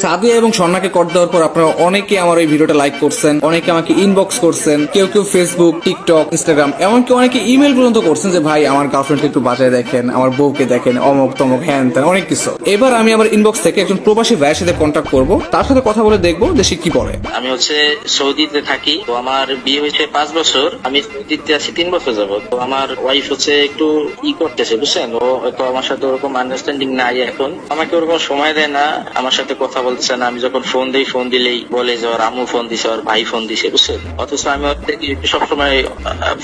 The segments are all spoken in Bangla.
সাদিয়া এবং স্বর্ণাকে কর দেওয়ার পর আপনারা অনেকে আমার এই ভিডিওটা লাইক করছেন, অনেকে আমাকে ইনবক্স করছেন, কেউ কেউ ফেসবুক, টিকটক, ইনস্টাগ্রাম, এমনকি অনেকে ইমেল পর্যন্ত করছেন যে ভাই আমার গার্লফ্রেন্ডকে একটু বাজায় দেখেন, আমার বউকে দেখেন, অমক তমক হ্যান ত্যান অনেক কিছু। এবার আমি আমার ইনবক্স থেকে একজন প্রবাসী ভাইয়ের সাথে কন্ট্যাক্ট করব, তার সাথে কথা বলে দেখবো যে সে কি বলে। আমি সৌদিতে থাকি, তো আমার বিয়ে হয়েছে 5 বছর, আমি সৌদিতে আছি 3 বছর যাবত। তো আমার ওয়াইফ একটু করতেছে, বুঝছেন, ও হয়তো আমার সাথে ওরকম আন্ডারস্ট্যান্ডিং নাই এখন, আমাকে ওরকম সময় দেয় না, আমার সাথে কথা বলতেছে না। আমি যখন ফোন দিই, ফোন দিলেই বলে যে ওর আম্মু ফোন দিছে, ওর ভাই ফোন দিছে, বুঝছেন। অথচ আমি সবসময়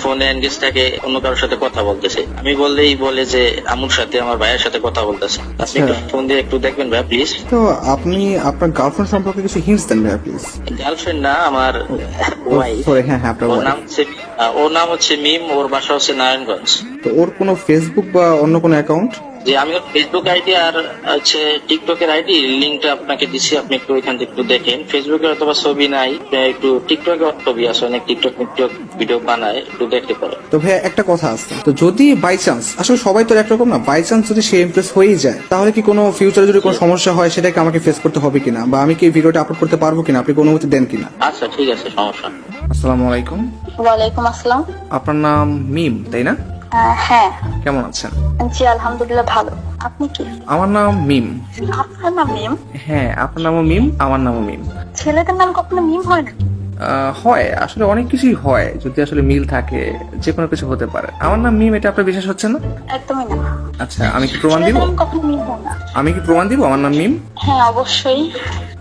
ফোনে এনগেজ থাকে, অন্য কারোর সাথে কথা বলতেছে। আমি বললেই বলে যে আম্মুর সাথে, আমার ভাইয়ের সাথে কথা বলতেছে। আপনি একটু ফোন দিয়ে একটু দেখবেন ভাই প্লিজ। তো আপনি আপনার গার্লফ্রেন্ড সম্পর্কে কিছু হিন্টস দেন ভাই প্লিজ। গার্লফ্রেন্ড না, আমার ওয়াইফ। সরি, হ্যাঁ হ্যাঁ, আপনার ওর নাম হচ্ছে মিম, ওর বাসা হচ্ছে নারায়ণগঞ্জ। তো ওর কোনো ফেসবুক বা অন্য কোনো অ্যাকাউন্ট? যে আমি ওর ফেসবুক আইডি আর টিকটকের আইডি লিঙ্কটা আপনাকে দিচ্ছি, আপনি একটু ওইখান থেকে একটু দেখেন। ফেসবুকে অথবা ছবি নাই, একটু টিকটকে ছবি আছে, অনেক টিকটক ভিডিও বানায়, একটু দেখতে পারেন। তো ভাই একটা কথা আছে, তো যদি বাই চান্স, আসলে সবাই তো একরকম না, বাই চান্স যদি সে ইমপ্রেস হয়েই যায়, তাহলে কি কোনো ফিউচারে যদি কোনো সমস্যা হয় সেটাকে আমাকে ফেস করতে হবে কিনা, বা আমি কি ভিডিওটা আপলোড করতে পারবো কিনা, আপনি কোনো অনুমতি দেন কিনা? আচ্ছা ঠিক আছে, সমস্যা নেই। আসসালামু আলাইকুম। ওয়ালাইকুম আসসালাম। আপনার নাম মিম, তাই না? হ্যাঁ। কেমন আছেন? জি আলহামদুলিল্লাহ ভালো। আপনি কি? আমার নাম মিম। আপনার নাম মিম? হ্যাঁ, আপনার নামও মিম, আমার নামও মিম। ছেলেদের নাম কখনো মিম হয় না? হয়, আসলে অনেক কিছুই হয়, যদি আসলে মিল থাকে যে কোনো কিছু হতে পারে। আমার নাম মিম, এটা আপনার বিশ্বাস হচ্ছে না? একদমই না। আচ্ছা, আমি কি প্রমাণ দিব? ছেলেদের নাম কখনো মিম হয় না। আমি কি প্রমাণ দিব আমার নাম মিম? হ্যাঁ অবশ্যই।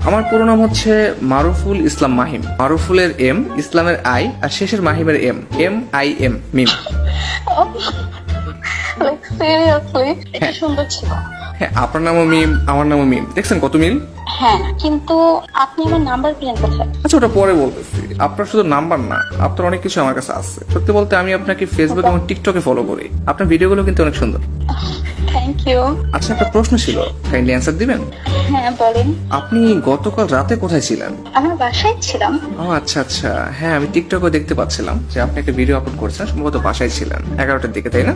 আমার পুরো নাম হচ্ছে মারুফুল ইসলাম মাহিম। মারুফুলের এম, ইসলামের আই, আর শেষের মাহিমের এম, MIM, মিম। সিরিয়াসলি এটা সুন্দর ছিল। হ্যাঁ, আপনার নামও মিম, আমার নামও মিম, দেখছেন কত মিল। হ্যাঁ, কিন্তু আপনি আমার নাম্বার পেলেন কোথায়? আচ্ছা, ওটা পরে বলতেছি। আপনার শুধু নাম্বার না, আপনার অনেক কিছু আমার কাছে আছে। সত্যি বলতে আমি আপনাকে ফেসবুক এবং টিকটকে ফলো করি। আপনার ভিডিওগুলো কিন্তু অনেক সুন্দর। Thank you. আচ্ছা, একটা প্রশ্ন ছিল, কাইন্ডলি অ্যান্সার দিবেন? হ্যাঁ বলেন। আপনি গতকাল রাতে কোথায় ছিলেন? আমার বাসায় ছিলাম। ও আচ্ছা আচ্ছা, হ্যাঁ আমি টিকটকে দেখতে পাচ্ছিলাম যে আপনি একটা ভিডিও আপলোড করেছেন, সম্ভবত বাসায় ছিলেন 11টার দিকে, তাই না?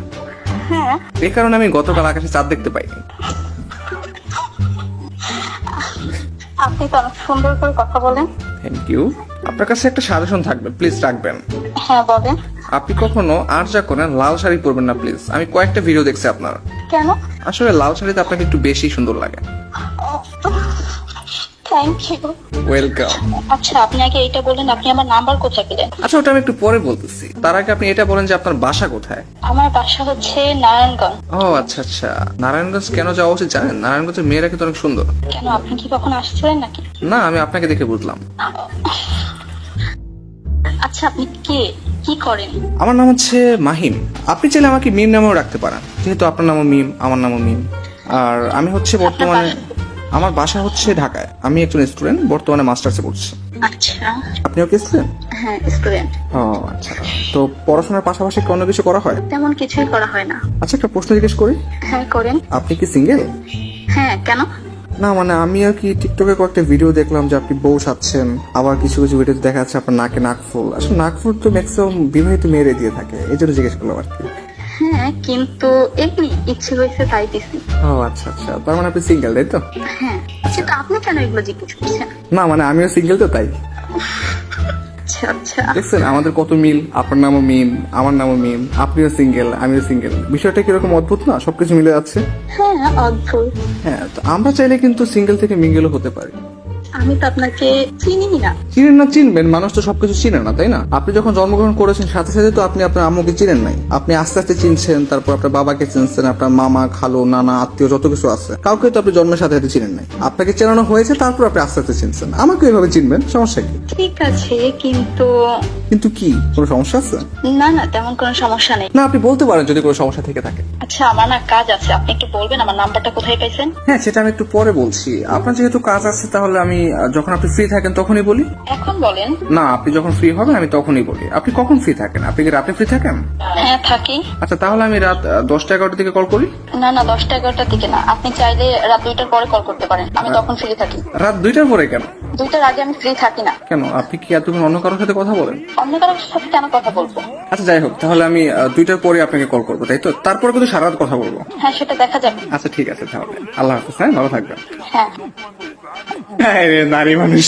হ্যাঁ। এই কারণে আমি গতকাল আকাশে চাঁদ দেখতে পাইনি। আপনি তো অনেক সুন্দর করে কথা বলেন। Thank you. আপনার কাছে একটা সাজেশন থাকবে, প্লিজ রাখবেন। হ্যাঁ বলেন। আপনি কখনো আর যা করেন লাল শাড়ি পরবেন না প্লিজ। আমি কয়েকটা ভিডিও দেখছি আপনার। কেন? আসলে লাল শাড়িতে আপনাকে একটু বেশি সুন্দর লাগে। Thank you. ওয়েলকাম। আচ্ছা আপনি আগে এটা বলেন, আপনি আমার নাম্বার কোথায় পেলেন? আচ্ছা, ওটা আমি একটু পরে বলতেছি। তার আগে আপনি এটা বলেন যে আপনার বাসা কোথায়? আমার বাসা হচ্ছে নারায়ণগঞ্জ। ও আচ্ছা আচ্ছা, নারায়ণগঞ্জ কেন যাওয়া উচিত জানেন? নারায়ণগঞ্জের মেয়েরা কিন্তু অনেক সুন্দর। কেন, আপনি কি কখনো আসছিলেন নাকি? না, আমি আপনাকে দেখে বুঝলাম। আচ্ছা আপনি কে, কি করেন? আমার নাম হচ্ছে মাহিম। আপনি চাইলে আমাকে মিম নামেও রাখতে পারেন, যেহেতু আপনার নামও মিম, আমার নামও মিম। আর আমি হচ্ছে বর্তমানে, আমার বাসা হচ্ছে ঢাকায়। আমি একজন স্টুডেন্ট, বর্তমানে মাস্টার্সে পড়ছি। আচ্ছা। আপনিও কি স্টুডেন্ট? হ্যাঁ স্টুডেন্ট। ও আচ্ছা, তো পড়াশোনার পাশাপাশি কি অন্য কিছু করা হয়? তেমন কিছুই করা হয় না। আচ্ছা, একটা প্রশ্ন জিজ্ঞেস করি। হ্যাঁ করেন। আপনি কি সিঙ্গেল? হ্যাঁ কেন? না মানে আমি আর কি টিকটকে কয়েকটা ভিডিও দেখলাম যে আপনি বউ সাচ্ছেন, আবার কিছু কিছু ভিডিওতে দেখা যাচ্ছে আপনার নাকে নাকফুল। আসলে নাকফুল তো ম্যাক্সিমাম বিবাহিত মেয়েরে দিয়ে থাকে, এই জন্য জিজ্ঞেস করলাম আর কি। হ্যাঁ কিন্তু এমনি ইচ্ছে হয়েছে তাই দিছি। ও আচ্ছা আচ্ছা, তার মানে আপনি সিঙ্গেল, তাই তো? হ্যাঁ, কিন্তু আপনি কেন এগুলো জিজ্ঞেস করছেন? না মানে আমিও সিঙ্গেল তো, তাই। আচ্ছা আচ্ছা। দেখছেন আমাদের কত মিল, আপনার নামও মিম, আমার নামও মিম, আপনিও সিঙ্গেল, আমিও সিঙ্গেল। বিষয়টা কিরকম অদ্ভুত না, সবকিছু মিলে যাচ্ছে। হ্যাঁ অদ্ভুত। হ্যাঁ, তো আমরা চাইলে কিন্তু সিঙ্গেল থেকে মিঙ্গেলও হতে পারি। আমি তো আপনাকে চিনি না। চিনেন না, চিনবেন। মানুষ তো সবকিছু চিনে না, তাই না? আপনি যখন জন্মগ্রহণ করেছেন সাথে সাথে তো আপনি আপনার আম্মুকে চিনেন নাই। আপনি আস্তে আস্তে চিনছেন, তারপর আপনার বাবাকে চিনছেন, আপনার মামা, খালু, নানা, আত্মীয় যত কিছু আছে, কাউকে তো আপনি জন্মের সাথে সাথে চিনেন নাই। আপনাকে চেনানো হয়েছে, তারপর আপনি আস্তে আস্তে চিনছেন। আমাকে এইভাবে চিনবেন, সমস্যা কি? ঠিক আছে কিন্তু। কিন্তু কি, কোনো সমস্যা আছে? না না, তেমন কোনো সমস্যা নেই। না, আপনি বলতে পারেন যদি কোনো সমস্যা থেকে থাকে। আচ্ছা আমার না কাজ আছে, আপনি একটু বলবেন আমার নাম্বারটা কোথায় পাইছেন? হ্যাঁ, সেটা আমি একটু পরে বলছি। আপনার যেহেতু কাজ আছে, তাহলে আমি যখন আপনি ফ্রি থাকেন তখনই বলি। এখন বলেন। না, আপনি যখন ফ্রি হবেন আমি তখনই বলি। আপনি কখন ফ্রি থাকেন? আপনি কি রাতে ফ্রি থাকেন? হ্যাঁ থাকি। আচ্ছা, তাহলে আমি রাত 10টা 11টার দিকে কল করি। না না 10টা 11টার দিকে না, আপনি চাইলে রাত 2টার পরে কল করতে পারেন, আমি তখন ফ্রি থাকি। রাত 2টার পরে কেন? 2টার আগে আমি ফ্রি থাকি না। কেন, আপনি কি এতক্ষণ অন্য কারোর সাথে কথা বলেন? অন্য কারোর সাথে কেন কথা বলবো? আচ্ছা যাই হোক, তাহলে আমি 2টার পরে আপনাকে কল করবো, তাই তো? তারপরে কিন্তু সারা রাত কথা বলবো। হ্যাঁ সেটা দেখা যাবে। আচ্ছা ঠিক আছে, তাহলে আল্লাহ হাফেজ। হ্যাঁ, ভালো থাকবেন। হ্যাঁ হ্যাঁ রে, নারী মানুষ।